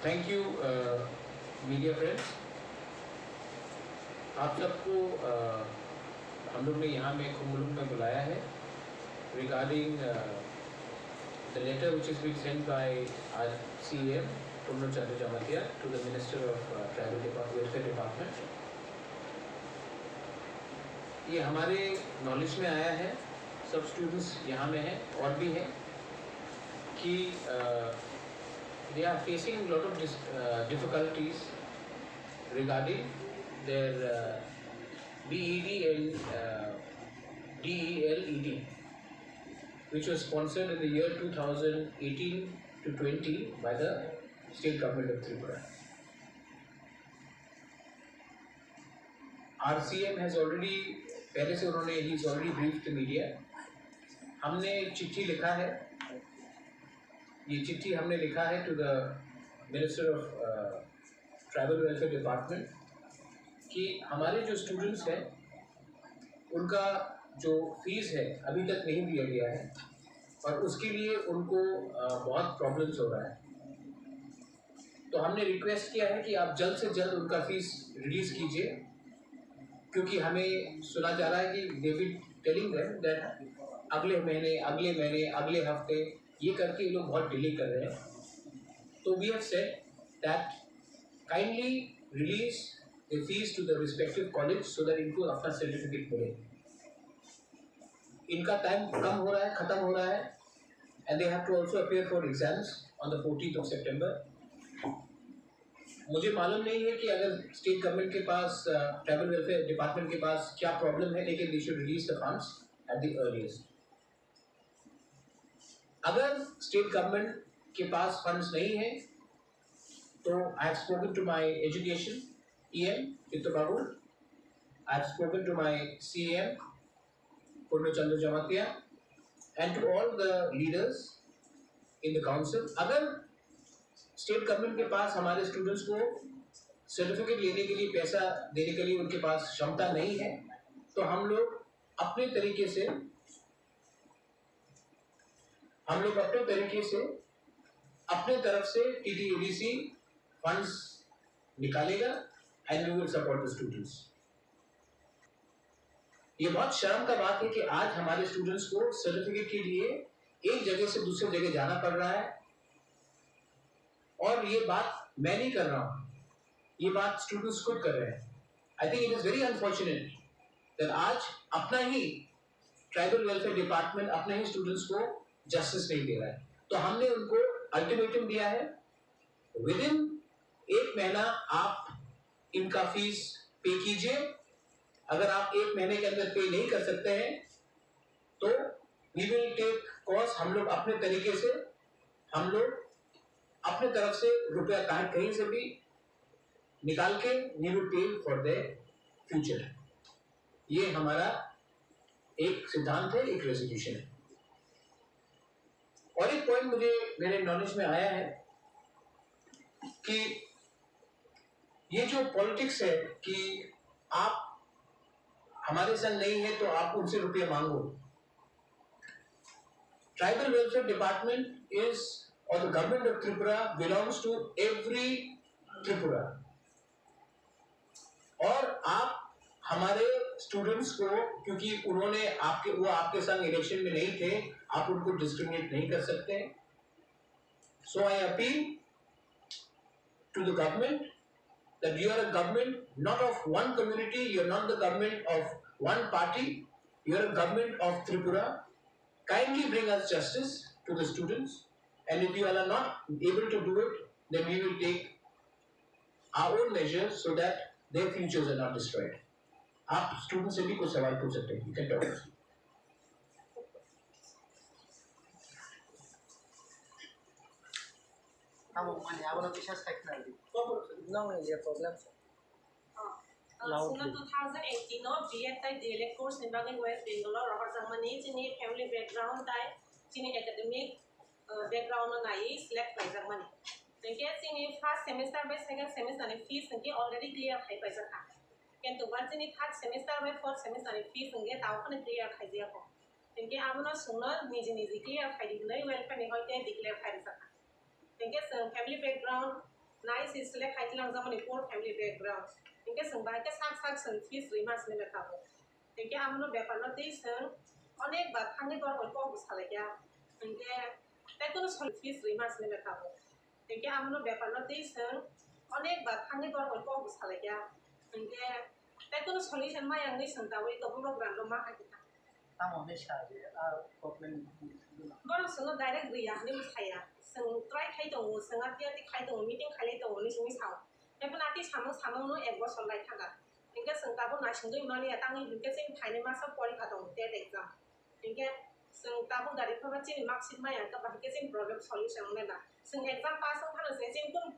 Thank you media friends. आप सबको हम लोग ने यहाँ में कुंभलुम में बुलाया है regarding the letter which is been send by our CM Purna Chandra Jamatia to the minister of tribal welfare department. ये हमारे नॉलेज में आया है, सब स्टूडेंट्स यहाँ में हैं और भी हैं कि they are facing a lot of difficulties regarding their BED and DELED, which was sponsored in the year 2018 to 20 by the state government of Tripura. RCM has already, पहले से उन्होंने he's already briefed the media. हमने चिट्ठी लिखा है, ये चिट्ठी हमने लिखा है to the minister of tribal welfare department कि हमारे जो स्टूडेंट्स हैं उनका जो फीस है अभी तक नहीं दिया गया है और उसके लिए उनको बहुत प्रॉब्लम्स हो रहा है। तो हमने रिक्वेस्ट किया है कि आप जल्द से जल्द उनका फीस रिलीज़ कीजिए, क्योंकि हमें सुना जा रहा है कि they will telling them that अगले हफ्ते ये करके ये लोग बहुत डिले कर रहे हैं। तो we have said that kindly release the fees to the respective college so that इनको अपना सर्टिफिकेट मिले। इनका टाइम कम हो रहा है, ख़त्म हो रहा है, and they have to also appear for exams on the 14th of September। मुझे मालूम नहीं है कि अगर स्टेट गवर्नमेंट के पास ट्राइबल वेलफेयर डिपार्टमेंट के पास क्या प्रॉब्लम है, लेकिन they should release the funds at the earliest. अगर स्टेट गवर्नमेंट के पास फंड्स नहीं है तो I have spoken to my education EM Chittu Babu, I have spoken to my CM Purna Chandra Jamatia and to all the leaders in the council. अगर state government के पास हमारे स्टूडेंट्स को सर्टिफिकेट लेने के लिए पैसा देने के लिए उनके पास क्षमता नहीं है, तो हम लोग अपने तरीके से अपने तरफ से TTADC फंड्स निकालेगा and we will support the students. ये बहुत शर्म का बात है कि आज हमारे स्टूडेंट्स को सर्टिफिकेट के लिए एक जगह से दूसरी जगह जाना पड़ रहा है, और ये बात मैं नहीं कर रहा हूँ, ये बात स्टूडेंट्स खुद कर रहे हैं। I think it is very unfortunate that आज अपना ही ट्राइबल वेलफेयर डिपार्टमेंट अपने ही स्टूडेंट्स को जस्टिस नहीं दे रहा है। तो हमने उनको अल्टीमेटम दिया है, विद इन 1 महीना आप इनका फीस पे कीजिए। अगर आप 1 महीने के अंदर पे नहीं कर सकते हैं तो वी विल टेक कॉस्ट, हम लोग अपने तरीके से अपने तरफ से रुपया कहीं से भी निकाल के we will pay for the future. ये हमारा एक सिद्धांत है, एक रेजोल्यूशन है। और एक पॉइंट मुझे मेरे नॉलेज में आया है कि ये जो पॉलिटिक्स है कि आप हमारे संग नहीं है तो आप उनसे रुपये मांगो। ट्राइबल वेलफेयर डिपार्टमेंट इज और the government of Tripura belongs to every Tripura, और आप हमारे स्टूडेंट्स को, क्योंकि उन्होंने आपके संग इलेक्शन में नहीं थे, आप उनको डिस्क्रिमिनेट नहीं कर सकते। So I appeal to the government that you are a government not of one community, you are not the government of one party, you are a government of Tripura. Kindly bring us justice to the students, and if you are not able to do it, then we will take our own measures so that their futures are not destroyed. आप student से भी कुछ सवाल पूछ सकते हैं, you can talk. Mani, I want to share technology. No, yeah, problem. Sino 2018 no BEd tai DLED course ni bagai West Bengal ro har mani chini family background tai chini academic background na nai select pai jang mani. Then get chini first semester by second semester ni fees ni already clear hai pai jang. किंतु बाजनी third semester में fourth semester में fees संगे ताऊ ने clear खाई दिया को इनके आमना सुनो निजी क्लियर खाई दी नहीं वेलफेयर नहीं होते डिक्लेयर खाई सका इनके फैमिली बैकग्राउंड नाइस इसलिए खाई लंग जमा पोर फैमिली बैकग्राउंड इनके संग के साथ सन फीस रिमार्क्स में बैठा हो इनके आमनो व्यापार में तेज अनेक बार खाने पर को गुस्सा लगे इनके तेको सन फीस रिमार्क्स में बैठा हो इनके आमनो व्यापार में तेज अनेक बार खाने पर को गुस्सा लगे इनके तेको सॉल्यूशन मा यांग नहीं संता वही तो बुरो ग्रांड मा है तामो ने शादी गभर्नमेंट बारो संग डायरेक्ट गया ने मुसाया संग ट्राई खाई दो संग आती आती खाई दो मीटिंग खाई दो नि संग साव एबो नाती सामो नो एक बसर लाई थागा इनके संताबो ना संग माने तांगी इनके सिं फाइने मा सब परीक्षा दो टेट एग्जाम इनके संताबो गाड़ी फबा चिनि मार्कशीट मा यांग का के सिं प्रॉब्लम सॉल्यूशन में ना संग एग्जाम पास हो थानो से सिं कुन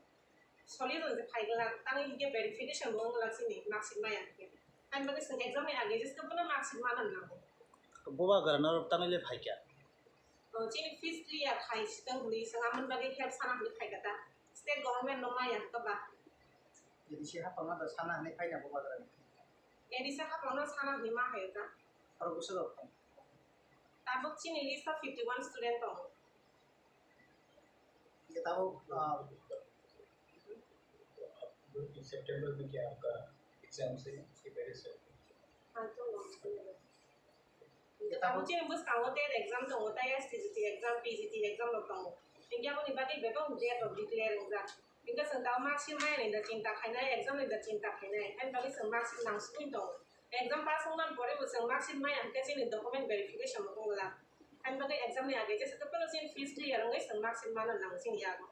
सॉल्यूशन से फाइगला तांगी इनके वेरिफिकेशन मोंग लासिनि मार्कशीट मा यांग के एंड बगे संग एग्जाम में आगे जिसको पुनः मार्कशीट मा ना तो बोबा करना और तमिल भाई क्या चिनि फीस क्लियर खाई सितंग हुई संगामन बगे हेल्प साना हुई खाई कता स्टेट गवर्नमेंट नो मा यांग कबा यदि से हाथ ना साना हने फाइना बोबा करना एडी से हाथ नो साना हुई मा है ता और गुस्सा दो ताबक चिनि लिस्ट ऑफ 51 स्टूडेंट हो ये ताबो सितंबर में क्या आपका एग्जाम से प्रिपरेशन हां तो ताबो चिनि बस कांगो टेट एग्जाम तो होता है एसटीजीटी एग्जाम पीजीटी एग्जाम लो कांगो इनके अब निबाती बेबो डेट ऑफ डिक्लेयर एग्जाम इनका संताव मार्कशीट माय ने द चिंता खाइना एग्जाम ने द चिंता खाइना एंड बाकी सं मार्कशीट नांग स्क्रीन तो एग्जाम पास होना पड़े वो सं marksheet my अंके Chini document verification मो होला एंड बाकी एग्जाम ने आगे जैसे तो पनो चिनि फीस क्लियर नgai सं मार्कशीट मा नांग चिनि यागो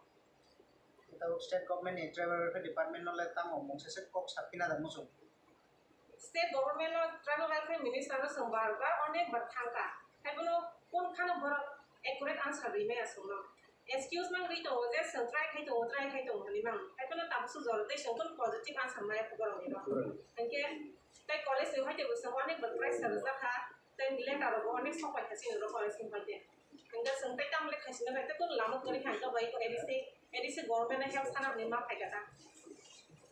तो स्टेट गवर्नमेंट ने ट्राइबल डिपार्टमेंट नो लेता मो मोंसे से कोक सापिना द मुसो स्टेट गवर्नमेंट नो ट्राइबल वेलफेयर मिनिस्टर नो संबार बार अनेक बार थांका हेबनो कोन खानो बर एक्युरेट आंसर रि मे असुनो एक्सक्यूज मां रि तो जे सं ट्राई खाइ तो हनि मां हेबनो ताबसु जरते संकन पॉजिटिव आंसर माय फुगर नि नो इनके तै कॉलेज से हाइते बस अनेक बार प्रेशर जाखा तै लेटर रो अनेक सपाय खासि रो कॉलेज सिं हाइते इनका सं तै तामले खासिना तै कोन लाम करि खांका बाय को एडिसे गवर्नमेंट हेल्प साना नि मा फायकाता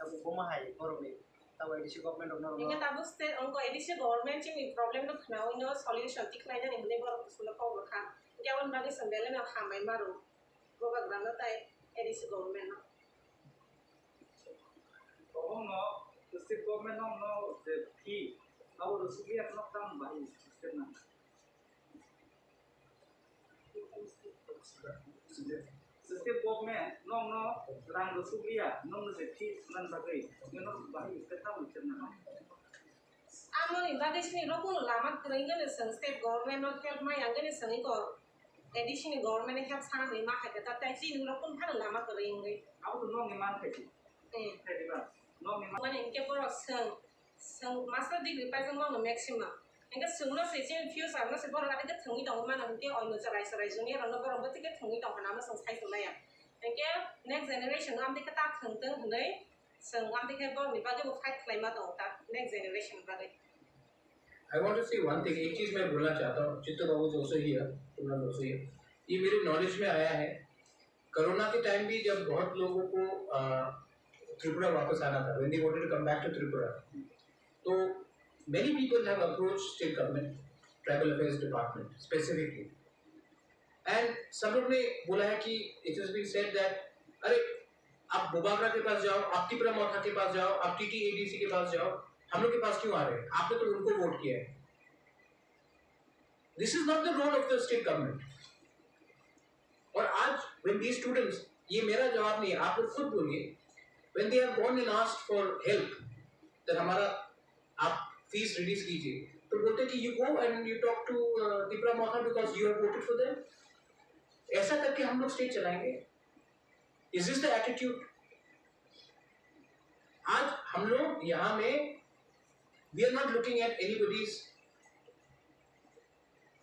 तब बोमा हाय गरमे तब एडिसे गवर्नमेंट नो इनके ताबु स्टेट उनको एडिसे गवर्नमेंट चिनि प्रॉब्लम नो खनाव नो सॉल्यूशन तिखलाइना नि ने बर कुसुल को रखा केवन बागे संदेले ना खामाय मारो गोबा ग्राना ताय एडिसे गवर्नमेंट नो तो नो स्टेट गवर्नमेंट नो the fee our rusugi अपना काम भाई स्टेट ना स्टेट गवर्नमेंट नो रंग रुसुगिया नो the fee nan bagai नो भाई स्टेट ना मुचना आमोनि बागे चिनि रोकुन लामा करेंगन सं स्टेट गवर्नमेंट नो हेल्प मा यांगन संग को एडिशनल गवर्नमेंट हेल्प साना नि मा हायका ताय चिनि रोकुन फान लामा करेंगे अब नो निमान खाई खाई बा नो निमान माने इनके पर सं मास्टर डिग्री पाजों मावनो मैक्सिमम इनके संनो से चिनि फ्यूचर नो से बर गादि थंगि दं माने इनके अयनो सराय जुनियर नो बर बतिके थंगि दं हाना सं साइसलाया इनके नेक्स्ट जनरेशन आम दिखा ता थंगतों हनै सं आम दिखा बर नि बागे वो फाइट क्लाइमा दं ता नेक्स्ट जनरेशन बागे I want to say one thing. एक चीज़ मैं बोलना चाहता हूँ चित्त बाबू जोसे ही है तुमने जोसे ही ये मेरे नॉलेज में आया है कोरोना के टाइम भी जब बहुत लोगों को त्रिपुरा वापस आना था when they wanted to come back to Tripura तो many people have approached state government tribal affairs department specifically and सब लोग ने बोला है कि it has been said that अरे आप बुबागरा के पास जाओ आप त्रिपुरा मोथा के पास जाओ आप TTADC के पास जाओ हम लोग के पास क्यों आ रहे हैं आपने तो उनको वोट किया है this is not the role of the state government और आज व्हेन दीस स्टूडेंट्स ये मेरा जवाब नहीं है आप लोग खुद बोलिए when they have gone and asked for help that हमारा आप फीस रिड्यूस कीजिए तो बोलते कि you go and you talk to Tripura Motha because you have voted for them ऐसा करके हम लोग स्टेट चलाएंगे इज दिस द एटीट्यूड आज हम लोग यहाँ में we are not looking at anybody's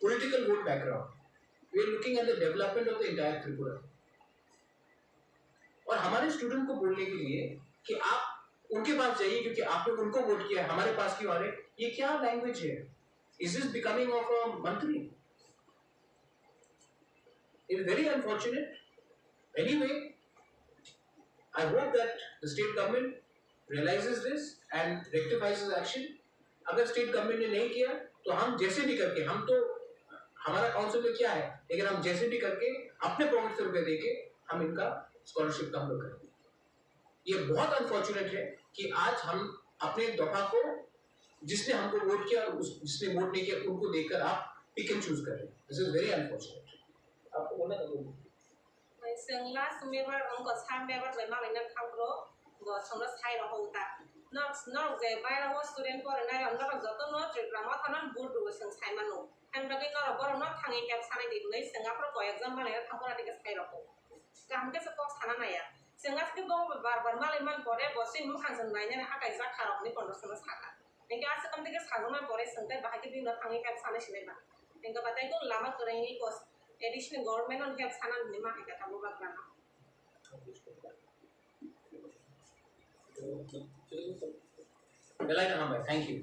political vote background. We are looking at the development of the entire Tripura. और हमारे स्टूडेंट को बोलने के लिए कि आप उनके पास जाइए क्योंकि आपने उनको वोट किया है हमारे पास क्यों आ रहे ये क्या लैंग्वेज है is this becoming of a mantri it is very unfortunate anyway I hope that the state government realizes this and rectifies his action. अगर स्टेट गवर्नमेंट ने नहीं किया तो हम जैसे भी करके, हम तो हमारा काउंसिल में क्या है, लेकिन हम जैसे भी करके अपने पॉकेट से रुपए देके हम इनका स्कॉलरशिप का हम लोग करेंगे। ये बहुत अनफॉर्चुनेट है कि आज हम अपने दफा को, जिसने हमको वोट किया और जिसने वोट नहीं किया उनको देखकर आप पिक एंड चूज कर रहे हैं। This is very unfortunate. आपको बोलना था Sengla sumebar ongko sambebar bema lena khangro go songla sai ro hota nok je bai ro student por na ongla joto no trigrama thanan board ro seng sai mano han bagi no bor no thangi kap sanai di nei senga pro ko exam male thangora dik sai ro ko kam ke ko sana na ya senga ke go bar male man pore bosin mu khang jang nai na akai za kharok ni pondro sona saka nengka ase kam dik sajong na pore sengtai bahagi di no thangi kap sanai sinai ba nengka batai ko lama korengi ko additional government on help sana nima ka tamu bagrana Belaina Ahmed, thank you.